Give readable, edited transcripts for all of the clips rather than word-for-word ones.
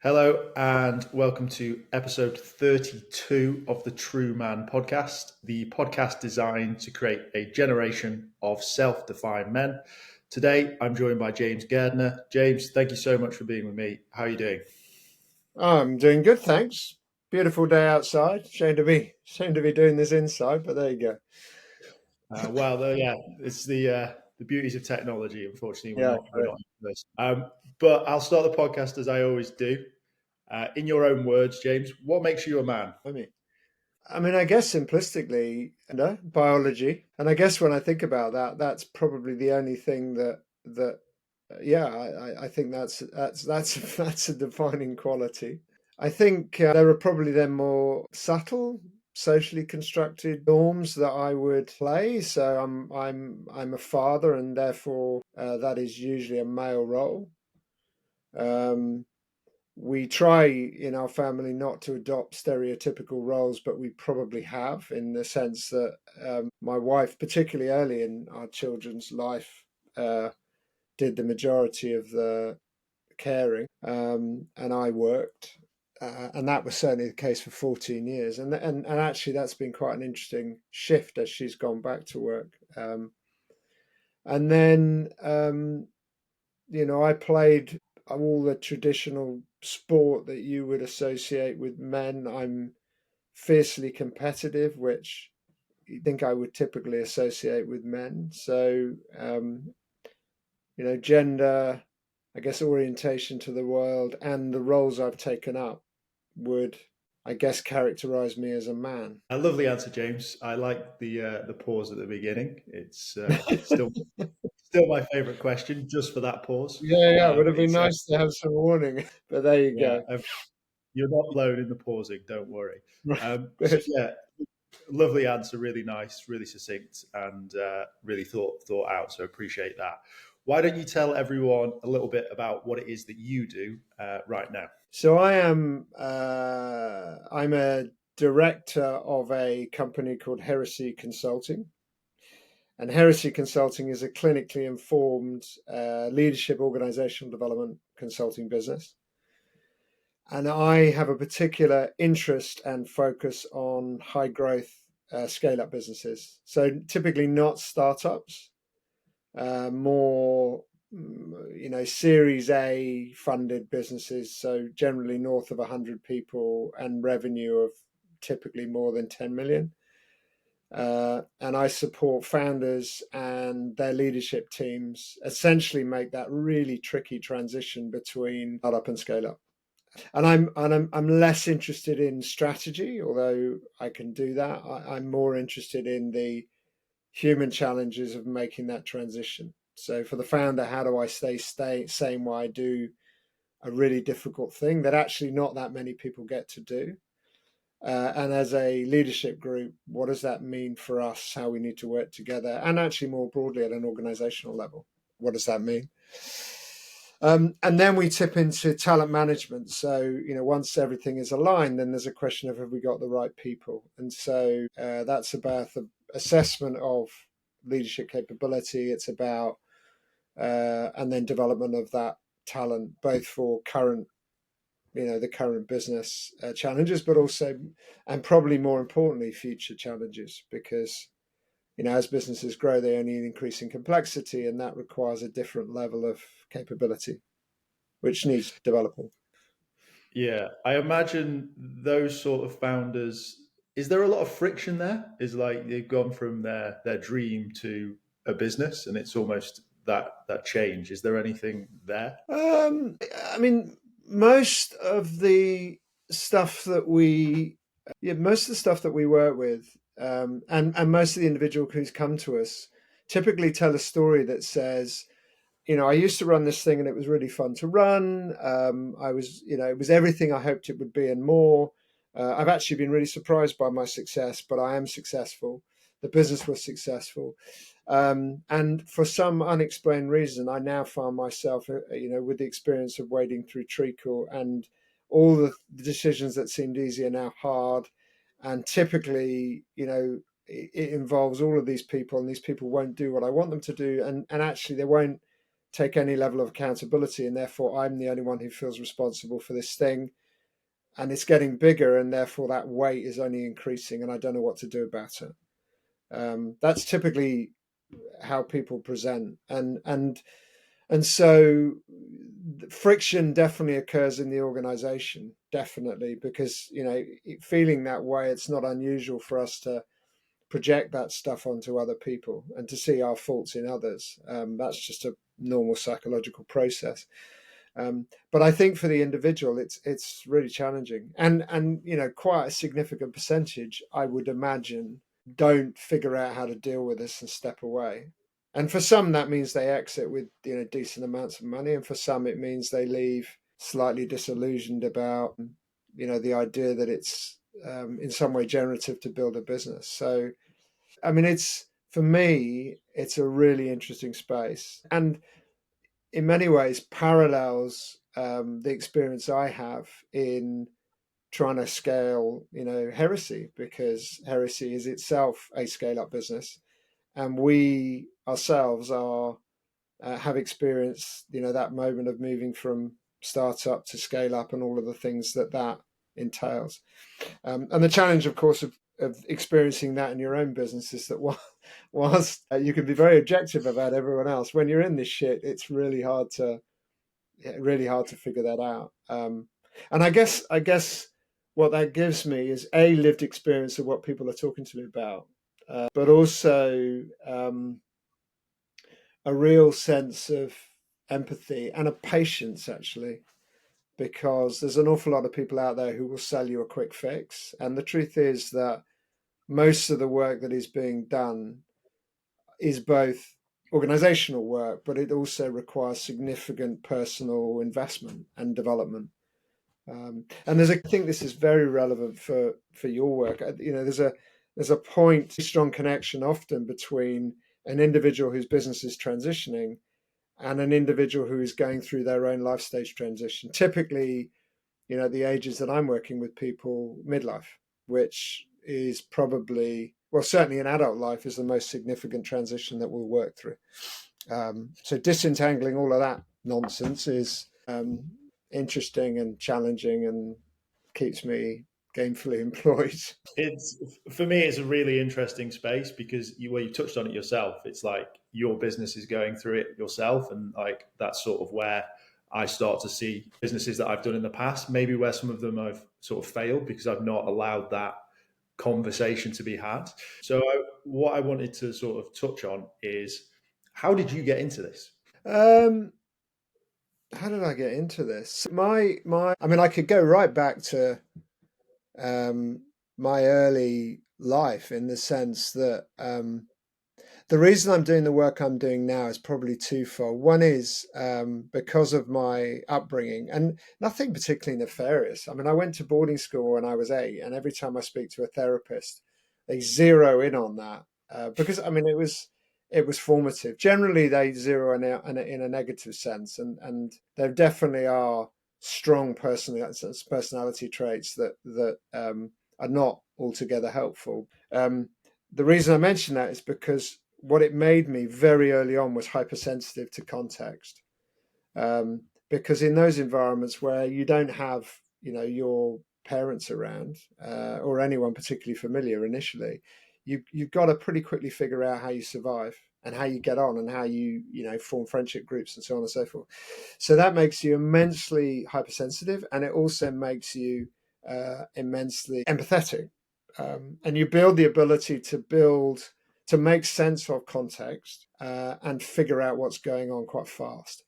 Hello and welcome to episode 32 of the TRUUMAN Podcast, the podcast designed to create a generation of self-defined men. Today, I'm joined by James Gairdner. James, thank you so much for being with me. How are you doing? I'm doing good, thanks. Beautiful day outside. Shame to be doing this inside, but there you go. It's the beauties of technology. Unfortunately, we're Yeah, not correct. in this. But I'll start the podcast as I always do. In your own words, James, what makes you a man? I guess simplistically, biology. And I guess when I think about that, that's probably the only thing I think that's a defining quality. I think there are probably then more subtle, socially constructed norms that I would play. So I'm a father, and therefore that is usually a male role. Um, we try in our family not to adopt stereotypical roles, but we probably have, in the sense that my wife, particularly early in our children's life, did the majority of the caring, and I worked. And that was certainly the case for 14 years. And actually, that's been quite an interesting shift as she's gone back to work. And then, I played all the traditional sport that you would associate with men. I'm fiercely competitive, which you think I would typically associate with men. So, gender, I guess, orientation to the world, and the roles I've taken up would, I guess, characterize me as a man. A lovely answer, James. I like the pause at the beginning. It's still my favourite question, just for that pause. Yeah, would have been It's nice to have some warning, but there you yeah, go. you're not alone in the pausing. Don't worry. So Good. yeah, lovely answer. Really nice, really succinct, and really thought out. So appreciate that. Why don't you tell everyone a little bit about what it is that you do right now? So I'm a director of a company called HERESY Consulting. And HERESY Consulting is a clinically informed leadership organizational development consulting business. And I have a particular interest and focus on high growth scale up businesses. So typically not startups, more Series A funded businesses. So generally north of 100 people and revenue of typically more than 10 million. And I support founders and their leadership teams essentially make that really tricky transition between startup and scale up. And I'm less interested in strategy, although I can do that. I'm more interested in the human challenges of making that transition. So for the founder, how do I stay same while I do a really difficult thing that actually not that many people get to do? And as a leadership group, what does that mean for us? How we need to work together, and actually more broadly at an organizational level, what does that mean? And then we tip into talent management. So, once everything is aligned, then there's a question of have we got the right people? And so that's about the assessment of leadership capability. It's about and then development of that talent, both for the current business challenges, but also, and probably more importantly, future challenges, because as businesses grow, they only increase in complexity, and that requires a different level of capability, which needs developing. Yeah, I imagine those sort of founders. Is there a lot of friction there? Is like they've gone from their dream to a business, and it's almost that change. Is there anything there? I mean, most of the stuff that we work with, and most of the individual who's come to us, typically tell a story that says, I used to run this thing and it was really fun to run. It was everything I hoped it would be and more. I've actually been really surprised by my success, but I am successful. The business was successful. And for some unexplained reason, I now find myself, with the experience of wading through treacle, and all the decisions that seemed easy are now hard. And typically, it involves all of these people, and these people won't do what I want them to do. And actually, they won't take any level of accountability, and therefore I'm the only one who feels responsible for this thing, and it's getting bigger, and therefore that weight is only increasing, and I don't know what to do about it. That's typically how people present, and so friction definitely occurs in the organization, definitely, because feeling that way, it's not unusual for us to project that stuff onto other people and to see our faults in others. That's just a normal psychological process. But I think for the individual, it's really challenging, and quite a significant percentage, I would imagine, don't figure out how to deal with this and step away. And for some, that means they exit with decent amounts of money, and for some, it means they leave slightly disillusioned about the idea that it's in some way generative to build a business. So, I mean, for me, it's a really interesting space, and in many ways parallels the experience I have in trying to scale, Heresy, because Heresy is itself a scale-up business, and we ourselves have experienced, that moment of moving from startup to scale up and all of the things that entails. And the challenge, of course, of experiencing that in your own business is that whilst you can be very objective about everyone else, when you're in this shit, it's really hard to figure that out. And I guess what that gives me is a lived experience of what people are talking to me about, but also a real sense of empathy and a patience, actually, because there's an awful lot of people out there who will sell you a quick fix. And the truth is that most of the work that is being done is both organizational work, but it also requires significant personal investment and development. And I think this is very relevant for your work. There's a point, a strong connection often between an individual whose business is transitioning and an individual who is going through their own life stage transition. Typically, the ages that I'm working with people, midlife, which is probably, well, certainly in adult life, is the most significant transition that we'll work through. So disentangling all of that nonsense is interesting and challenging and keeps me gainfully employed. For me, it's a really interesting space because you touched on it yourself. It's like your business is going through it yourself, and like that's sort of where I start to see businesses that I've done in the past, maybe where some of them I've sort of failed because I've not allowed that conversation to be had. So what I wanted to sort of touch on is, how did you get into this? How did I get into this? I mean, I could go right back to my early life, in the sense that the reason I'm doing the work I'm doing now is probably twofold. One is because of my upbringing, and nothing particularly nefarious. I mean, I went to boarding school when I was 8, and every time I speak to a therapist, they zero in on that because, I mean, it was formative. Generally, they zero in a negative sense, and there definitely are strong personality traits that are not altogether helpful. The reason I mention that is because what it made me very early on was hypersensitive to context. Because in those environments where you don't have, your parents around or anyone particularly familiar initially, you've got to pretty quickly figure out how you survive and how you get on and how you form friendship groups and so on and so forth. So that makes you immensely hypersensitive, and it also makes you immensely empathetic. And you build the ability to make sense of context and figure out what's going on quite fast.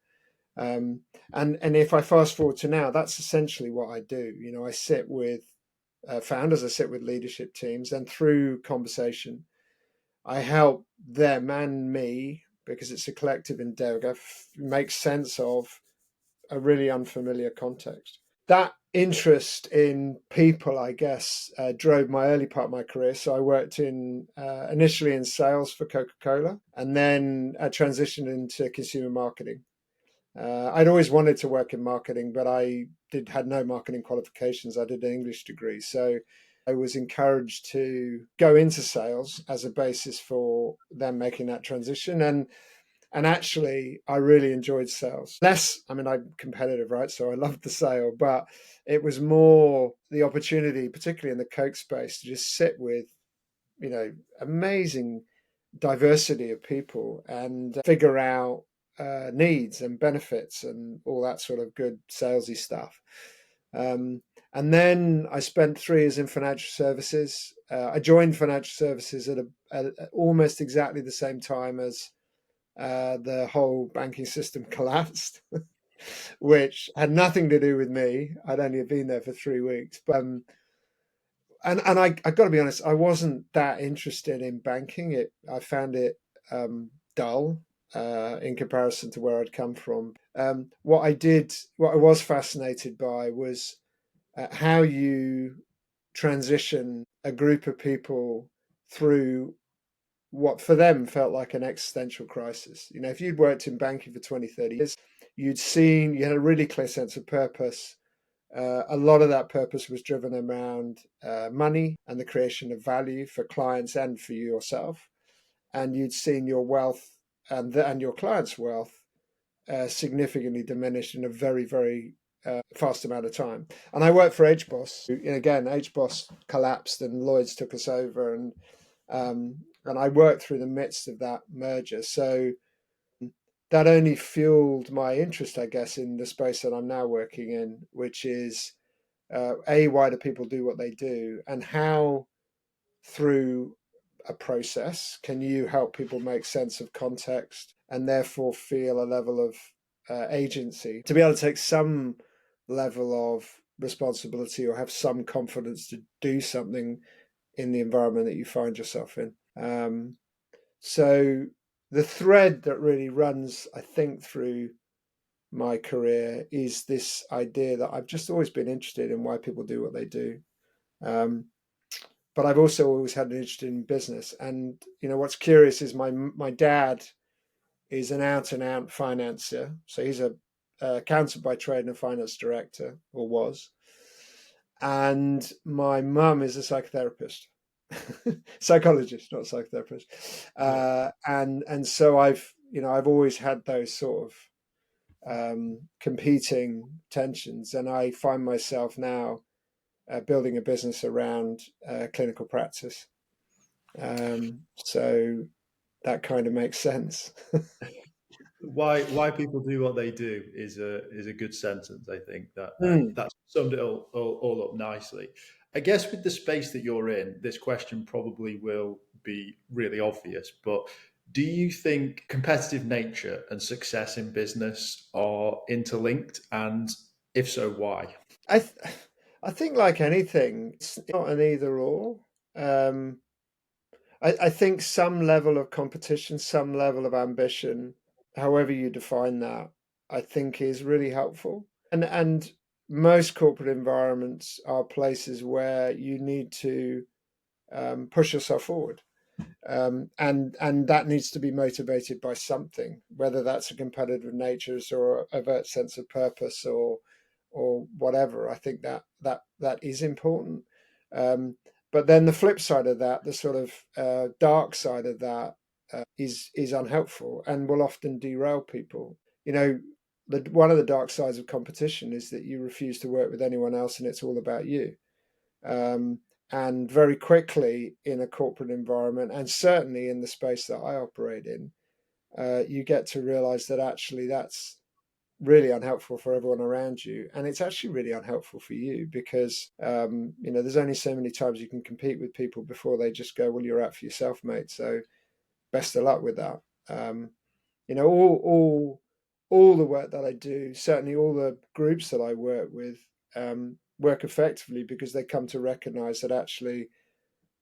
And if I fast forward to now, that's essentially what I do. I sit with founders, I sit with leadership teams, and through conversation, I help them and me, because it's a collective endeavor, make sense of a really unfamiliar context. That interest in people, I guess, drove my early part of my career. So I worked initially in sales for Coca-Cola, and then I transitioned into consumer marketing. I'd always wanted to work in marketing, but I had no marketing qualifications. I did an English degree. So I was encouraged to go into sales as a basis for them making that transition. And And actually, I really enjoyed sales. I'm competitive, right? So I loved the sale, but it was more the opportunity, particularly in the Coke space, to just sit with, amazing diversity of people and figure out needs and benefits and all that sort of good salesy stuff. And then I spent 3 years in financial services. I joined financial services at almost exactly the same time as the whole banking system collapsed, which had nothing to do with me. I'd only been there for 3 weeks, but I got to be honest, I wasn't that interested in banking. I found it dull in comparison to where I'd come from. What I was fascinated by was how you transition a group of people through what for them felt like an existential crisis. If you'd worked in banking for 20, 30 years, you had a really clear sense of purpose. A lot of that purpose was driven around money and the creation of value for clients and for yourself. And you'd seen your wealth and your clients' wealth significantly diminished in a very, very fast amount of time. And I worked for HBOS. And again, HBOS collapsed and Lloyd's took us over. And I worked through the midst of that merger. So that only fueled my interest, I guess, in the space that I'm now working in, which is why do people do what they do, and how through a process can you help people make sense of context and therefore feel a level of agency to be able to take some level of responsibility or have some confidence to do something in the environment that you find yourself in. So the thread that really runs, I think, through my career is this idea that I've just always been interested in why people do what they do. But I've also always had an interest in business. And, what's curious is my dad is an out and out financier. So he's a accountant by trade and a finance director, or was. And my mum is a psychotherapist. Psychologist, not psychotherapist. And so I've always had those sort of competing tensions, and I find myself now building a business around clinical practice. So that kind of makes sense. Why people do what they do is a good sentence. I think that summed it all up nicely. I guess with the space that you're in, this question probably will be really obvious, but do you think competitive nature and success in business are interlinked? And if so, why? I think, like anything, it's not an either or. I think some level of competition, some level of ambition, however you define that, I think is really helpful. And most corporate environments are places where you need to push yourself forward. And that needs to be motivated by something, whether that's a competitive nature or a overt sense of purpose or whatever. I think that is important. But then the flip side of that, the sort of dark side of that, is unhelpful and will often derail people. One of the dark sides of competition is that you refuse to work with anyone else and it's all about you. And very quickly in a corporate environment, and certainly in the space that I operate in, you get to realize that actually that's really unhelpful for everyone around you. And it's actually really unhelpful for you because, there's only so many times you can compete with people before they just go, well, you're out for yourself, mate. So best of luck with that. All the work that I do, certainly all the groups that I work with, work effectively because they come to recognize that actually,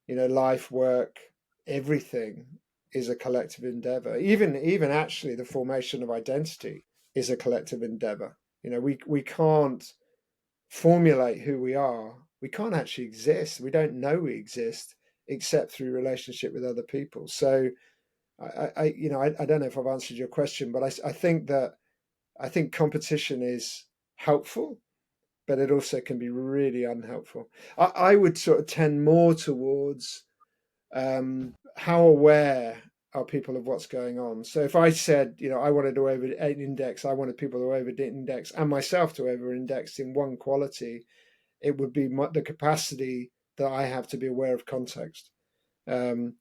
life, work, everything is a collective endeavor. Even actually the formation of identity is a collective endeavor. We can't formulate who we are. We can't actually exist. We don't know we exist except through relationship with other people. So I don't know if I've answered your question, but I think competition is helpful, but it also can be really unhelpful. I would sort of tend more towards how aware are people of what's going on. So if I said, I wanted to over-index, I wanted people to over-index and myself to over-index in one quality, it would be the capacity that I have to be aware of context, the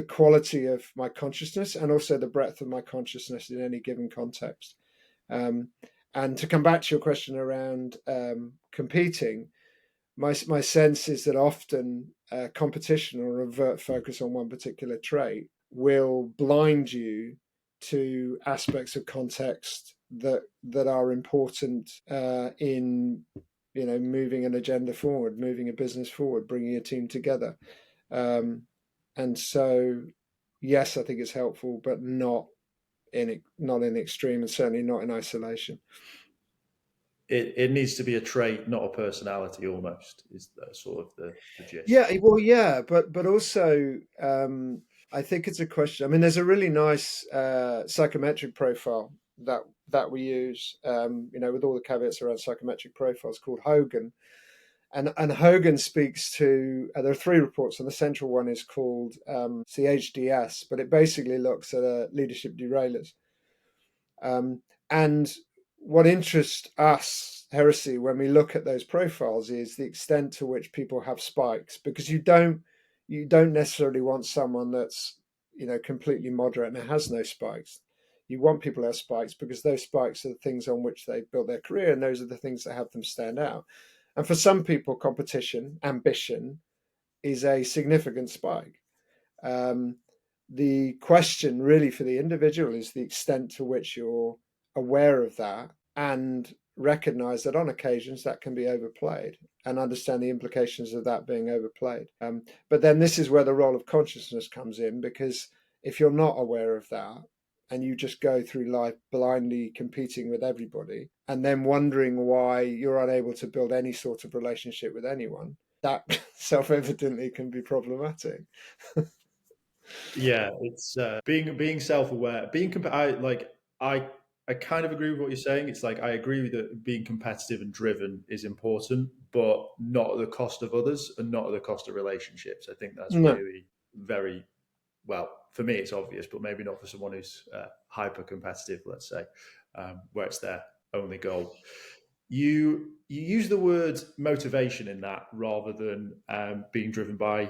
quality of my consciousness, and also the breadth of my consciousness in any given context. And to come back to your question around competing, my sense is that often competition or overt focus on one particular trait will blind you to aspects of context that are important in moving an agenda forward, moving a business forward, bringing a team together. And so, yes, I think it's helpful, but not in extreme, and certainly not in isolation. It needs to be a trait, not a personality. Almost is that sort of the gist. Yeah, well, yeah, but also I think it's a question. I mean, there's a really nice psychometric profile that we use, with all the caveats around psychometric profiles, called Hogan. And Hogan speaks to, there are 3 reports, and the central one is called CHDS, but it basically looks at leadership derailers. And what interests us, Heresy, when we look at those profiles is the extent to which people have spikes, because you don't necessarily want someone that's, completely moderate and has no spikes. You want people to have spikes because those spikes are the things on which they built their career, and those are the things that have them stand out. And for some people, competition, ambition is a significant spike. The question really for the individual is the extent to which you're aware of that and recognize that on occasions that can be overplayed, and understand the implications of that being overplayed. But then this is where the role of consciousness comes in, because if you're not aware of that and you just go through life blindly competing with everybody and then wondering why you're unable to build any sort of relationship with anyone, that self-evidently can be problematic. Yeah, it's being self-aware, I kind of agree with what you're saying. It's like I agree that being competitive and driven is important, but not at the cost of others and not at the cost of relationships. I think that's No. really very well, for me it's obvious, but maybe not for someone who's hyper competitive, let's say, where it's their only goal. You use the word motivation in that rather than being driven by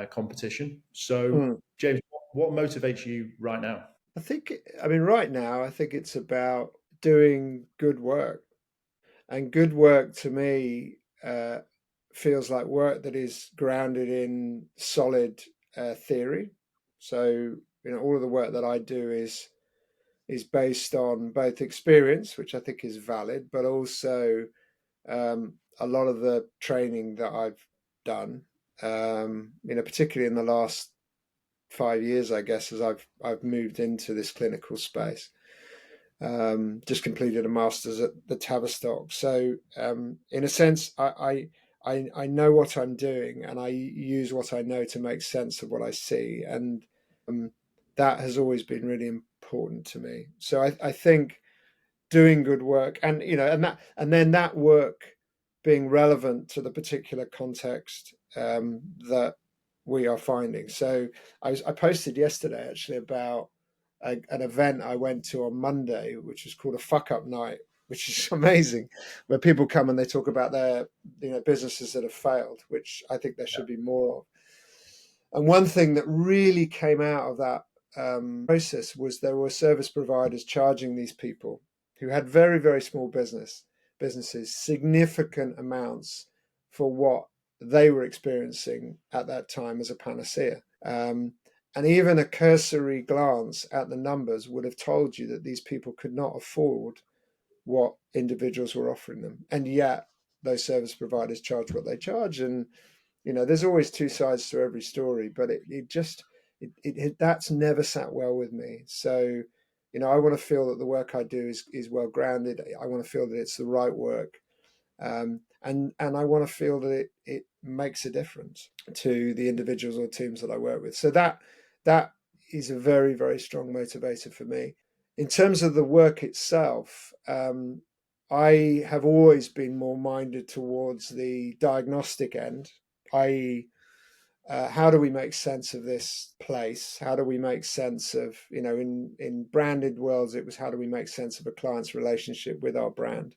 competition. So, James, what motivates you right now? Right now, I think it's about doing good work. And good work to me feels like work that is grounded in solid theory. So, all of the work that I do is based on both experience, which I think is valid, but also a lot of the training that I've done, particularly in the last 5 years, I guess, as I've moved into this clinical space. Just completed a master's at the Tavistock. So in a sense, I know what I'm doing, and I use what I know to make sense of what I see. And that has always been really important to me. So I think doing good work, and then that work being relevant to the particular context that we are finding. So I posted yesterday actually about an event I went to on Monday, which is called a fuck up night, which is amazing, where people come and they talk about their businesses that have failed, which I think there should be more of. And one thing that really came out of that process was there were service providers charging these people who had very, very small businesses significant amounts for what they were experiencing at that time as a panacea. And even a cursory glance at the numbers would have told you that these people could not afford what individuals were offering them. And yet those service providers charge what they charge. And, there's always two sides to every story, but that's never sat well with me. So, I want to feel that the work I do is well grounded. I want to feel that it's the right work. And I want to feel that it makes a difference to the individuals or teams that I work with. So that is a very, very strong motivator for me. In terms of the work itself, I have always been more minded towards the diagnostic end, i.e., how do we make sense of this place? How do we make sense of, in branded worlds, it was how do we make sense of a client's relationship with our brand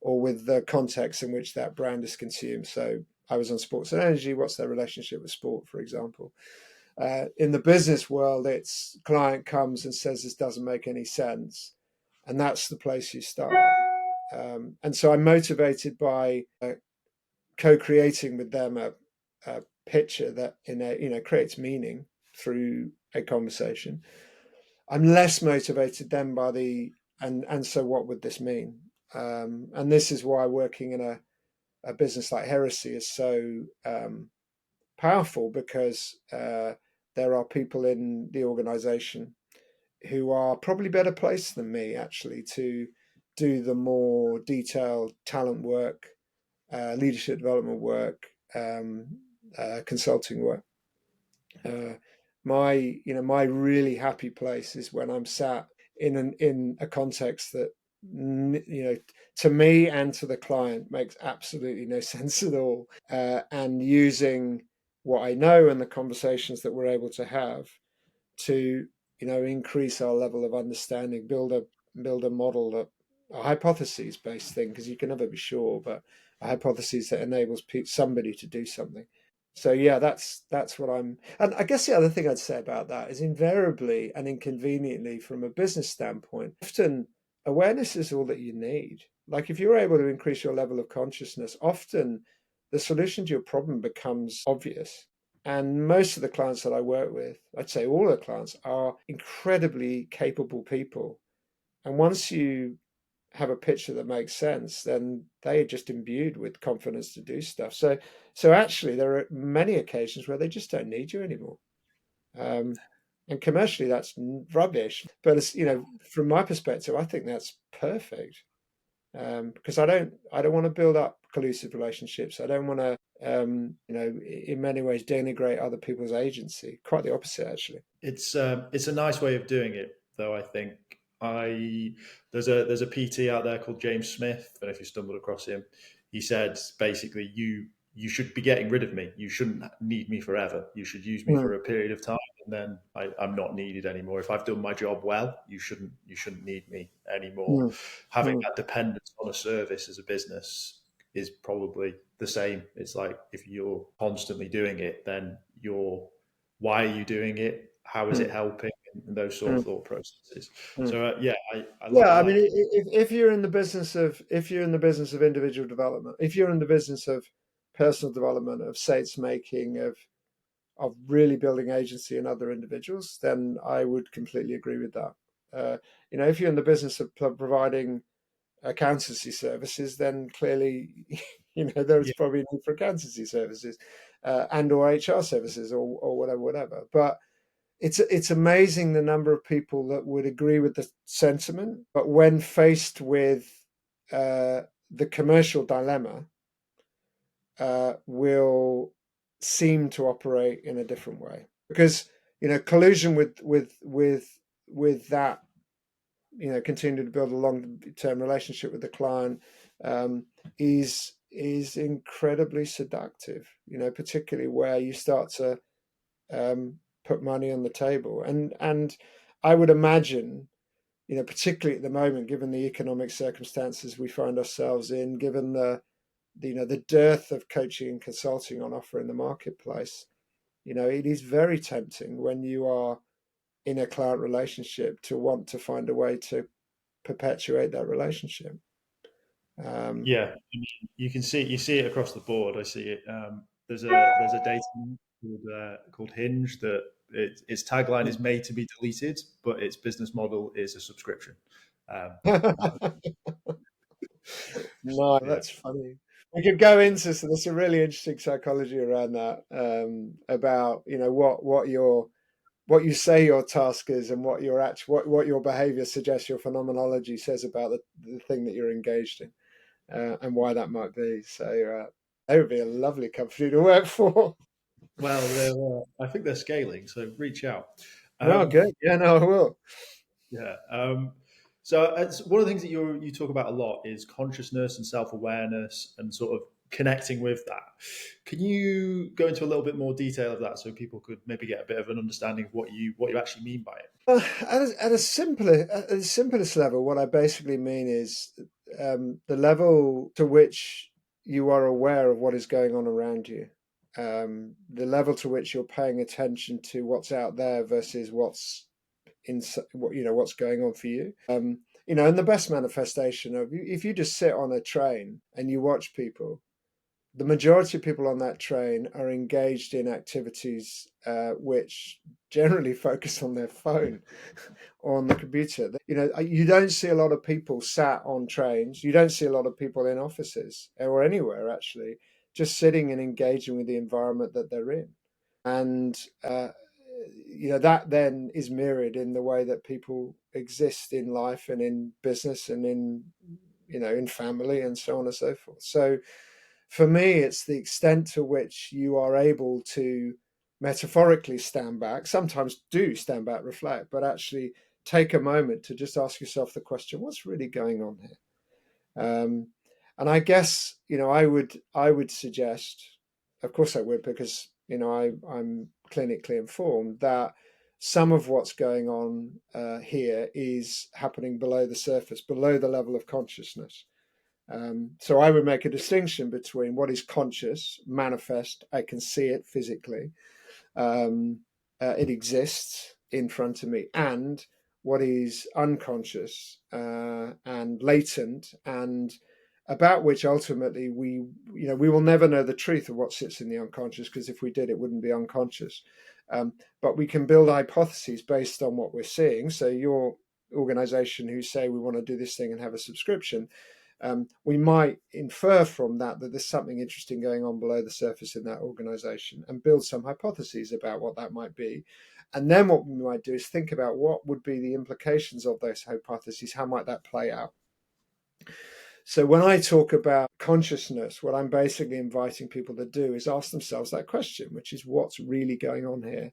or with the context in which that brand is consumed. So I was on sports and energy. What's their relationship with sport, for example? In the business world, it's client comes and says this doesn't make any sense. And that's the place you start. And so I'm motivated by co-creating with them a picture that creates meaning through a conversation. I'm less motivated then by and so what would this mean? And this is why working in a business like Heresy is so powerful, because there are people in the organization who are probably better placed than me actually to do the more detailed talent work, leadership development work, consulting work. My really happy place is when I'm sat in a context that to me and to the client makes absolutely no sense at all, and using what I know and the conversations that we're able to have to increase our level of understanding, build a model, that a hypothesis based thing, because you can never be sure, but a hypothesis that enables somebody to do something. So yeah, that's what I'm. And I guess the other thing I'd say about that is, invariably and inconveniently from a business standpoint, often awareness is all that you need. Like, if you're able to increase your level of consciousness, often the solution to your problem becomes obvious. And most of the clients that I work with, I'd say all the clients, are incredibly capable people. And once you have a picture that makes sense, then they are just imbued with confidence to do stuff. So actually, there are many occasions where they just don't need you anymore. And commercially, that's rubbish. But from my perspective, I think that's perfect, because I don't want to build up collusive relationships. I don't want to, in many ways, denigrate other people's agency. Quite the opposite, actually. It's a nice way of doing it, though. I think there's a PT out there called James Smith. I don't know if you stumbled across him. He said basically, you should be getting rid of me. You shouldn't need me forever. You should use me for a period of time, and then I'm not needed anymore. If I've done my job well, you shouldn't need me anymore. Having that dependence on a service as a business is probably the same. It's like, if you're constantly doing it, then why are you doing it? How is it helping? And those sort of thought processes. So I mean, if you're in the business of individual development, if you're in the business of personal development, of states making, of really building agency in other individuals, then I would completely agree with that. If you're in the business of providing accountancy services, then clearly, there's probably a need for accountancy services, and or HR services, or whatever. But it's amazing the number of people that would agree with the sentiment, but when faced with the commercial dilemma, will seem to operate in a different way, because collusion with that, continue to build a long-term relationship with the client, is incredibly seductive. Particularly where you start to put money on the table, and I would imagine, particularly at the moment, given the economic circumstances we find ourselves in, given the dearth of coaching and consulting on offer in the marketplace, it is very tempting when you are in a client relationship to want to find a way to perpetuate that relationship. You see it across the board. I see it. There's a dating called Hinge that its tagline is "made to be deleted," but its business model is a subscription. No, that's funny. We could go into, so there's a really interesting psychology around that, about what you say your task is, and what your behavior suggests, your phenomenology says about the thing that you're engaged in, and why that might be. So they would be a lovely company to work for. Well, I think they're scaling, so reach out. No, good. Yeah, no, I will. Yeah. So one of the things that you talk about a lot is consciousness and self-awareness, and sort of connecting with that. Can you go into a little bit more detail of that so people could maybe get a bit of an understanding of what you actually mean by it? At the simplest level, what I basically mean is the level to which you are aware of what is going on around you, the level to which you're paying attention to what's out there versus what's what's going on for you. And the best manifestation of, if you just sit on a train and you watch people, the majority of people on that train are engaged in activities which generally focus on their phone or on the computer. You don't see a lot of people sat on trains. You don't see a lot of people in offices or anywhere, actually, just sitting and engaging with the environment that they're in. And that then is mirrored in the way that people exist in life and in business and in family and so on and so forth. So for me, it's the extent to which you are able to metaphorically stand back, sometimes do stand back, reflect, but actually take a moment to just ask yourself the question, what's really going on here? And I guess, I would suggest, of course I would, because, I'm clinically informed, that some of what's going on here is happening below the surface, below the level of consciousness. So I would make a distinction between what is conscious, manifest, I can see it physically, it exists in front of me, and what is unconscious and latent, and about which ultimately we will never know the truth of what sits in the unconscious, because if we did, it wouldn't be unconscious. But we can build hypotheses based on what we're seeing. So your organization who say we want to do this thing and have a subscription, we might infer from that there's something interesting going on below the surface in that organization, and build some hypotheses about what that might be. And then what we might do is think about what would be the implications of those hypotheses. How might that play out? So when I talk about consciousness, what I'm basically inviting people to do is ask themselves that question, which is, what's really going on here?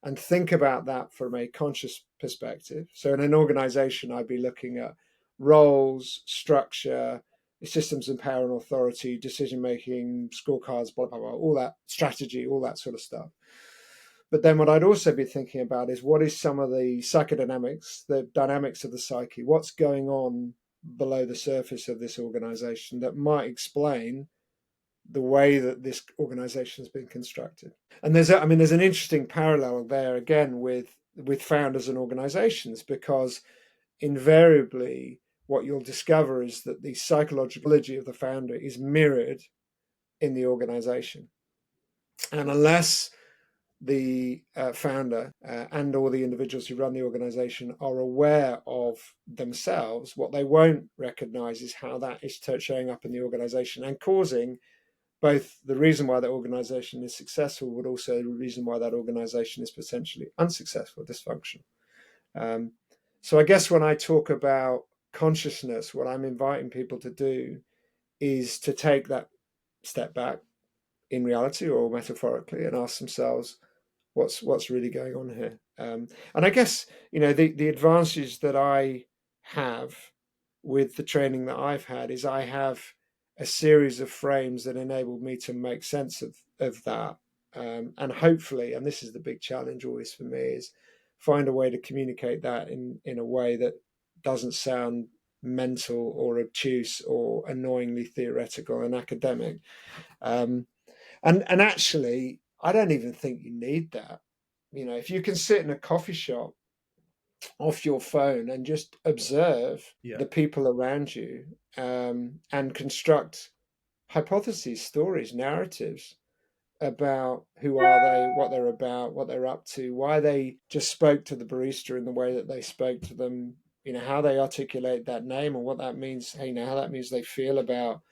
And think about that from a conscious perspective. So in an organization, I'd be looking at roles, structure, systems and power and authority, decision-making, scorecards, blah, blah, blah, all that, strategy, all that sort of stuff. But then what I'd also be thinking about is, what is some of the psychodynamics, the dynamics of the psyche? What's going on below the surface of this organization that might explain the way that this organization has been constructed? And there's an interesting parallel there again with founders and organizations, because invariably what you'll discover is that the psychology of the founder is mirrored in the organization. And unless the founder and all the individuals who run the organization are aware of themselves, what they won't recognize is how that is showing up in the organization and causing both the reason why that organization is successful, but also the reason why that organization is potentially unsuccessful, dysfunctional. So I guess when I talk about consciousness, what I'm inviting people to do is to take that step back in reality or metaphorically and ask themselves, what's really going on here? And I guess, the advantage that I have with the training that I've had is I have a series of frames that enable me to make sense of that. And hopefully, and this is the big challenge always for me, is find a way to communicate that in a way that doesn't sound mental or obtuse or annoyingly theoretical and academic. And actually, I don't even think you need that. If you can sit in a coffee shop off your phone and just observe the people around you, and construct hypotheses, stories, narratives about who are they, what they're about, what they're up to, why they just spoke to the barista in the way that they spoke to them, how they articulate that name and what that means, how that means they feel about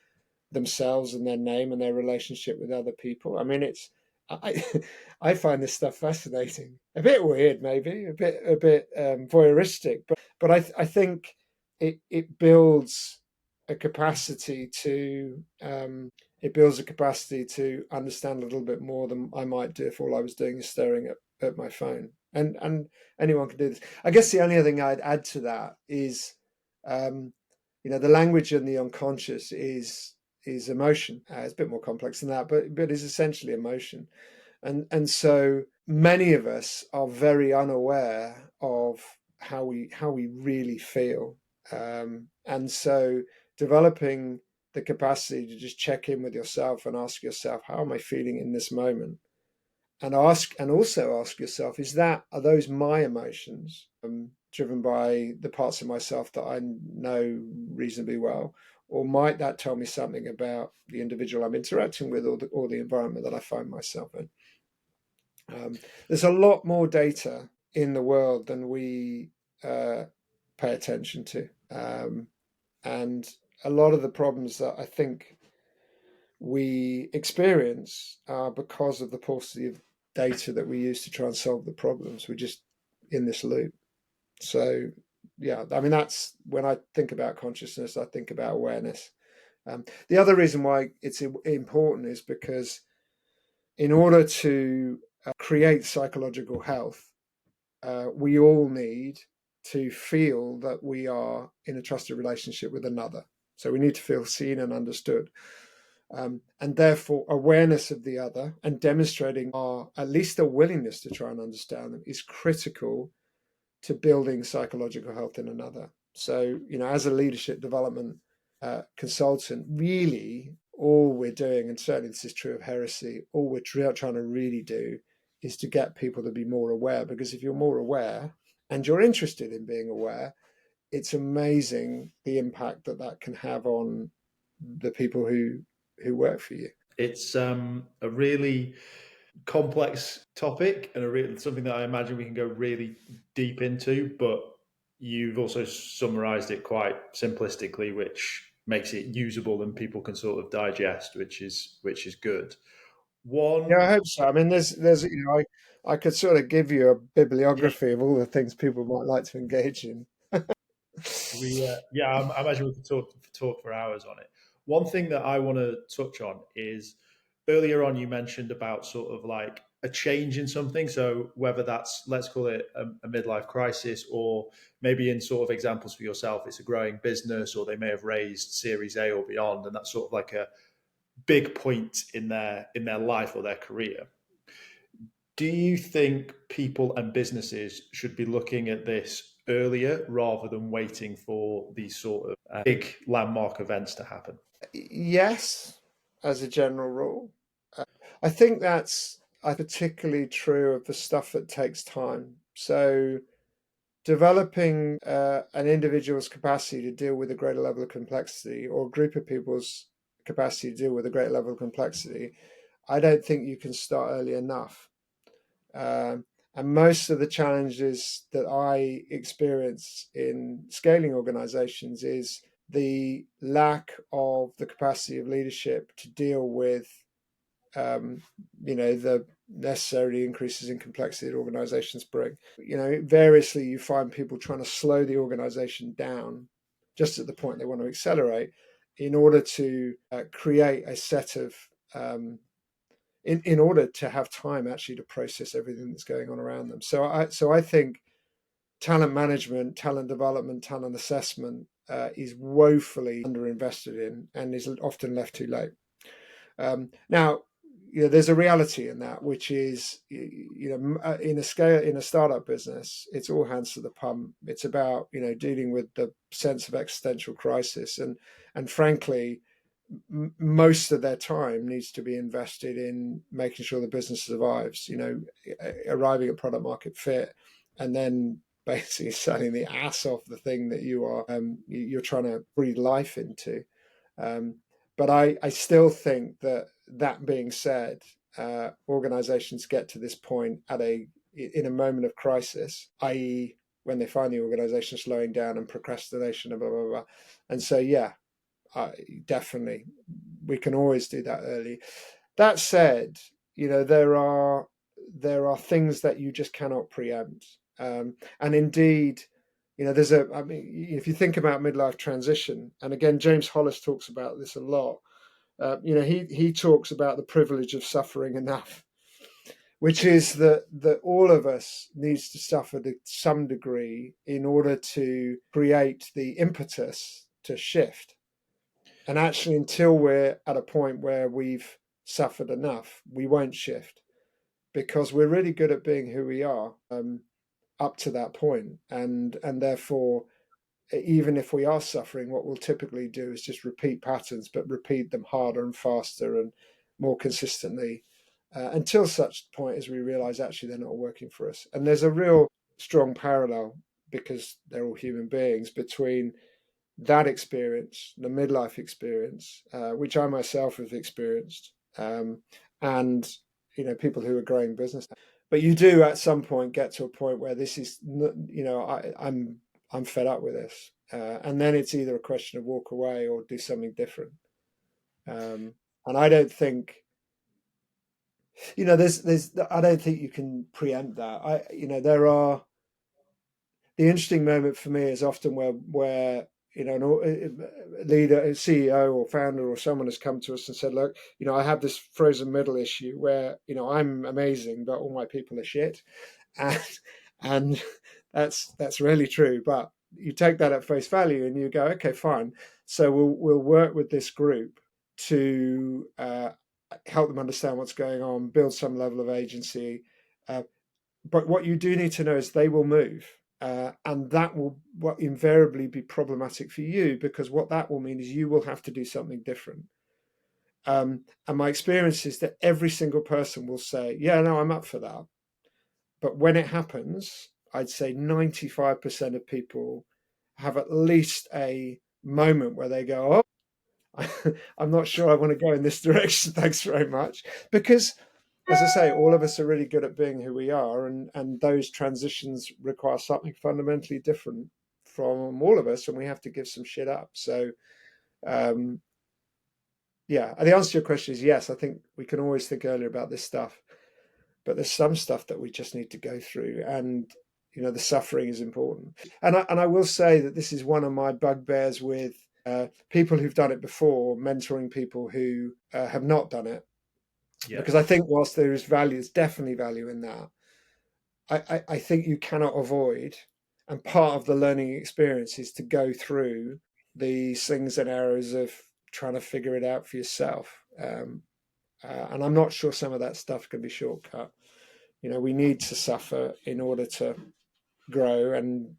themselves and their name and their relationship with other people. I find this stuff fascinating, a bit weird, maybe a bit voyeuristic, but I think it builds a capacity to understand a little bit more than I might do if all I was doing is staring at my phone. And anyone can do this. I guess the only other thing I'd add to that is, the language in the unconscious is is emotion. It's a bit more complex than that, but is essentially emotion. And so many of us are very unaware of how we really feel. And so developing the capacity to just check in with yourself and ask yourself, how am I feeling in this moment? And also ask yourself, are those my emotions, driven by the parts of myself that I know reasonably well, or might that tell me something about the individual I'm interacting with, or the environment that I find myself in? There's a lot more data in the world than we pay attention to, and a lot of the problems that I think we experience are because of the paucity of data that we use to try and solve the problems. We're just in this loop. So, yeah, I mean, that's when I think about consciousness, I think about awareness. The other reason why it's important is because in order to create psychological health, we all need to feel that we are in a trusted relationship with another. So we need to feel seen and understood. And therefore, awareness of the other and demonstrating at least a willingness to try and understand them is critical to building psychological health in another. So, as a leadership development consultant, really all we're doing, and certainly this is true of Heresy, all we're trying to really do is to get people to be more aware, because if you're more aware and you're interested in being aware, it's amazing the impact that can have on the people who work for you. It's a really complex topic and something that I imagine we can go really deep into, but you've also summarized it quite simplistically, which makes it usable and people can sort of digest, which is good. Yeah, I hope so. I mean, there's I could sort of give you a bibliography of all the things people might like to engage in. I imagine we could talk for hours on it. One thing that I want to touch on is earlier on you mentioned about sort of like a change in something. So whether that's, let's call it a midlife crisis, or maybe in sort of examples for yourself, it's a growing business, or they may have raised Series A or beyond, and that's sort of like a big point in their life or their career. Do you think people and businesses should be looking at this earlier rather than waiting for these sort of big landmark events to happen? Yes, as a general rule. I think that's particularly true of the stuff that takes time. So developing an individual's capacity to deal with a greater level of complexity, or a group of people's capacity to deal with a greater level of complexity, I don't think you can start early enough. And most of the challenges that I experience in scaling organizations is the lack of the capacity of leadership to deal with the necessary increases in complexity that organizations bring. Variously, you find people trying to slow the organization down just at the point they want to accelerate in order to create a set of in order to have time actually to process everything that's going on around them. So I think talent management, talent development, talent assessment is woefully underinvested in and is often left too late. Now, there's a reality in that, which is, in a startup business, it's all hands to the pump. It's about, dealing with the sense of existential crisis, and frankly, most of their time needs to be invested in making sure the business survives. Arriving at product market fit, and then basically selling the ass off the thing that you're trying to breathe life into. But I still think that being said, organizations get to this point in a moment of crisis, i.e., when they find the organization slowing down and procrastination and blah, blah, blah. And so, yeah, definitely, we can always do that early. That said, there are things that you just cannot preempt. And indeed, if you think about midlife transition, and again, James Hollis talks about this a lot. He talks about the privilege of suffering enough, which is that all of us needs to suffer to some degree in order to create the impetus to shift. And actually, until we're at a point where we've suffered enough, we won't shift, because we're really good at being who we are up to that point. And therefore, even if we are suffering, what we'll typically do is just repeat patterns, but repeat them harder and faster and more consistently, until such point as we realize actually they're not working for us. And there's a real strong parallel, because they're all human beings, between that experience, the midlife experience, which I myself have experienced, and people who are growing business. But you do at some point get to a point where this is, I'm fed up with this, and then it's either a question of walk away or do something different. And I don't think, there's I don't think you can preempt that. There are, the interesting moment for me is often where a leader, a CEO or founder or someone has come to us and said, look, I have this frozen middle issue where, I'm amazing, but all my people are shit. And, and that's really true. But you take that at face value and you go, okay, fine. So we'll work with this group to help them understand what's going on, build some level of agency. But what you do need to know is they will move. And that will invariably be problematic for you, because what that will mean is you will have to do something different. And my experience is that every single person will say, yeah, no, I'm up for that. But when it happens, I'd say 95% of people have at least a moment where they go, oh, I'm not sure I want to go in this direction. Thanks very much. Because, as I say, all of us are really good at being who we are, and those transitions require something fundamentally different from all of us, and we have to give some shit up. So, yeah, and the answer to your question is yes. I think we can always think earlier about this stuff, but there's some stuff that we just need to go through, and the suffering is important. And I will say that this is one of my bugbears with people who've done it before, mentoring people who have not done it. Yeah. Because I think whilst there is value, there's definitely value in that. I think you cannot avoid, and part of the learning experience is to go through the slings and arrows of trying to figure it out for yourself. And I'm not sure some of that stuff can be shortcut. We need to suffer in order to grow and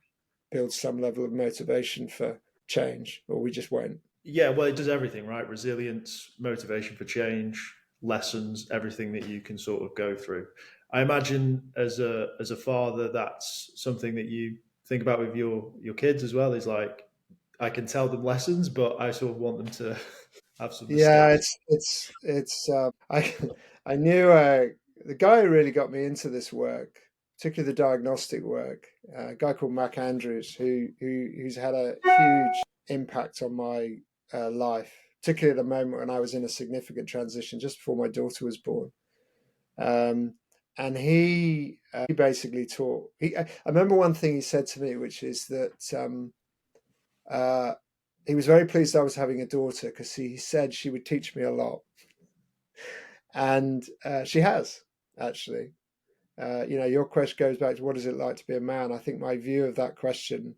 build some level of motivation for change, or we just won't. Yeah, well, it does everything, right? Resilience, motivation for change, lessons, everything that you can sort of go through. I imagine as a father, that's something that you think about with your kids as well. Is like, I can tell them lessons, but I sort of want them to have some mistakes. Yeah, it's. I knew the guy who really got me into this work, particularly the diagnostic work, a guy called Mac Andrews, who's had a huge impact on my life, particularly at the moment when I was in a significant transition just before my daughter was born. And he basically taught. I remember one thing he said to me, which is that he was very pleased I was having a daughter, because he said she would teach me a lot, and she has actually. Your question goes back to what is it like to be a man. I think my view of that question,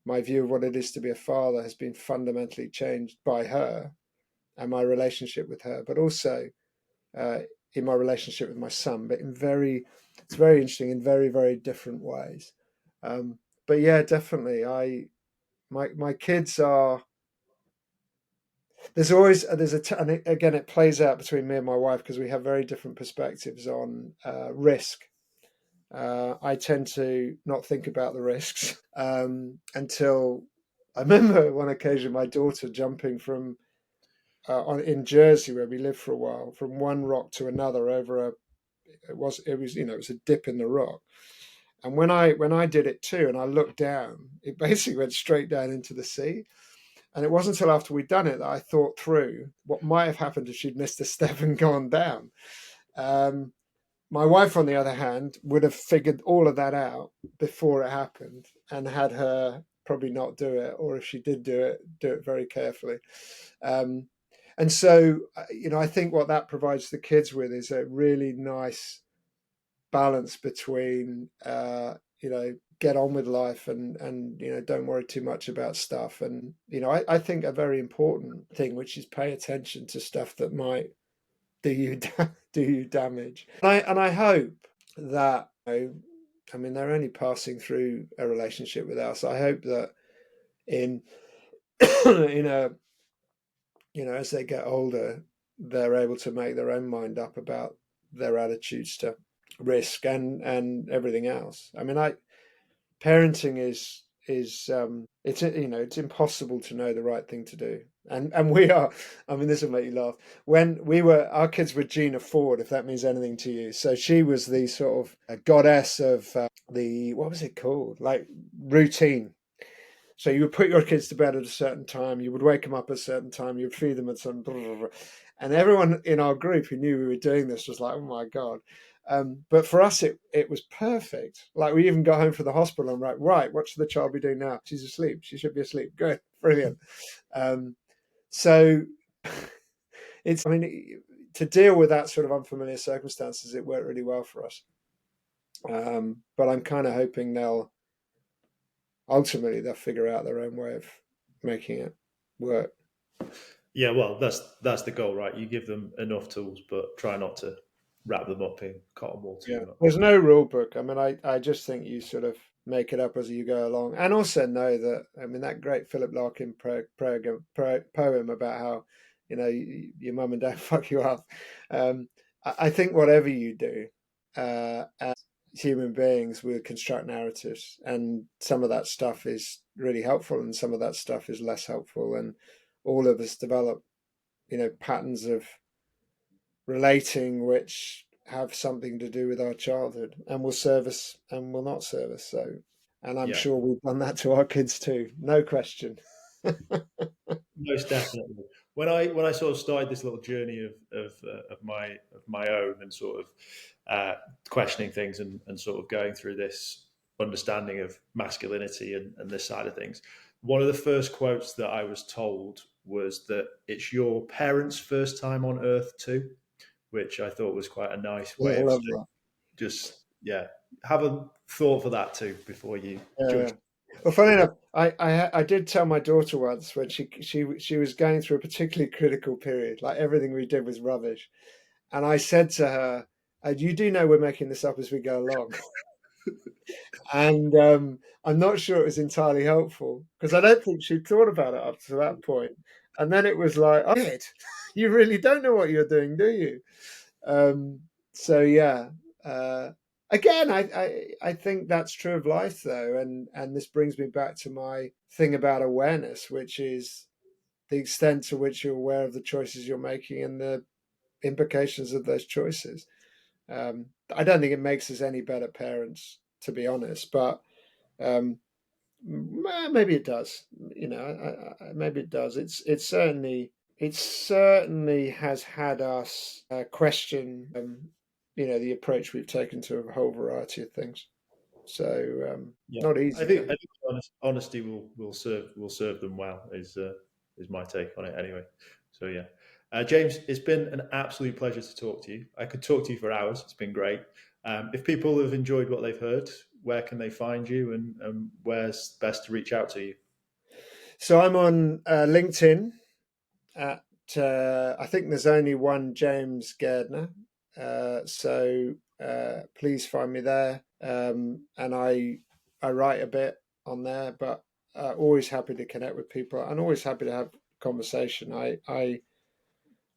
my view of what it is to be a father, has been fundamentally changed by her and my relationship with her, but also in my relationship with my son. But it's very interesting in very, very different ways. But yeah, definitely, my kids are. There's and again, it plays out between me and my wife, because we have very different perspectives on risk. I tend to not think about the risks until I remember one occasion my daughter jumping from in Jersey, where we lived for a while, from one rock to another over it was a dip in the rock. And when I did it too, and I looked down, it basically went straight down into the sea. And it wasn't until after we'd done it that I thought through what might have happened if she'd missed a step and gone down. My wife, on the other hand, would have figured all of that out before it happened, and had her probably not do it, or if she did do it very carefully. And so, I think what that provides the kids with is a really nice balance between, get on with life and don't worry too much about stuff. And I think a very important thing, which is pay attention to stuff that might do you damage. And I hope that they're only passing through a relationship with us. I hope that in as they get older, they're able to make their own mind up about their attitudes to risk and everything else. Parenting is it's impossible to know the right thing to do. And we are, this will make you laugh. When our kids were Gina Ford, if that means anything to you. So she was the sort of a goddess of what was it called? Like routine. So you would put your kids to bed at a certain time, you would wake them up at a certain time, you'd feed them at some, and everyone in our group who knew we were doing this was like, oh my God. But for us, it was perfect. Like we even got home from the hospital and right, what should the child be doing now? She's asleep. She should be asleep. Good. Brilliant. So to deal with that sort of unfamiliar circumstances, it worked really well for us. But I'm kind of hoping ultimately they'll figure out their own way of making it work. Yeah, well, that's the goal, right? You give them enough tools, but try not to wrap them up in cotton wool too much. There's no rule book. I just think you sort of make it up as you go along, and also know that that great Philip Larkin poem about how your mum and dad fuck you up. I think whatever you do, as human beings, we construct narratives, and some of that stuff is really helpful, and some of that stuff is less helpful, and all of us develop, patterns of relating which have something to do with our childhood and will serve us and will not serve us. So, and I'm sure we've done that to our kids too, no question. Most definitely. When I sort of started this little journey of my own and sort of questioning things and sort of going through this understanding of masculinity and this side of things, one of the first quotes that I was told was that it's your parents' first time on earth too, which I thought was quite a nice way of saying, just have a thought for that too before you judge. Well, funny enough, I did tell my daughter once when she was going through a particularly critical period, like everything we did was rubbish, and I said to her, "You do know we're making this up as we go along." And I'm not sure it was entirely helpful because I don't think she'd thought about it up to that point. And then it was like, oh, you really don't know what you're doing, do you? Again, I think that's true of life, though, and this brings me back to my thing about awareness, which is the extent to which you're aware of the choices you're making and the implications of those choices. I don't think it makes us any better parents, to be honest, but maybe it does. Maybe it does. It certainly has had us question the approach we've taken to a whole variety of things. So not easy. I think honesty will serve them well is my take on it anyway. So James, it's been an absolute pleasure to talk to you. I could talk to you for hours. It's been great. If people have enjoyed what they've heard, where can they find you and where's best to reach out to you? So I'm on LinkedIn at I think there's only one James Gairdner. So please find me there. And I write a bit on there, but always happy to connect with people and always happy to have conversation.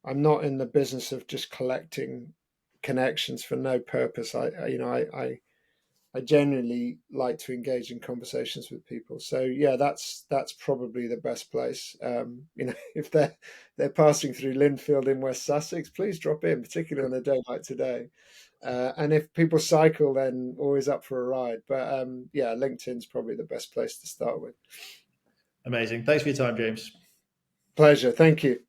I'm not in the business of just collecting connections for no purpose. I genuinely like to engage in conversations with people. So that's probably the best place. If they're passing through Linfield in West Sussex, please drop in, particularly on a day like today. And if people cycle, then always up for a ride. But LinkedIn's probably the best place to start with. Amazing. Thanks for your time, James. Pleasure. Thank you.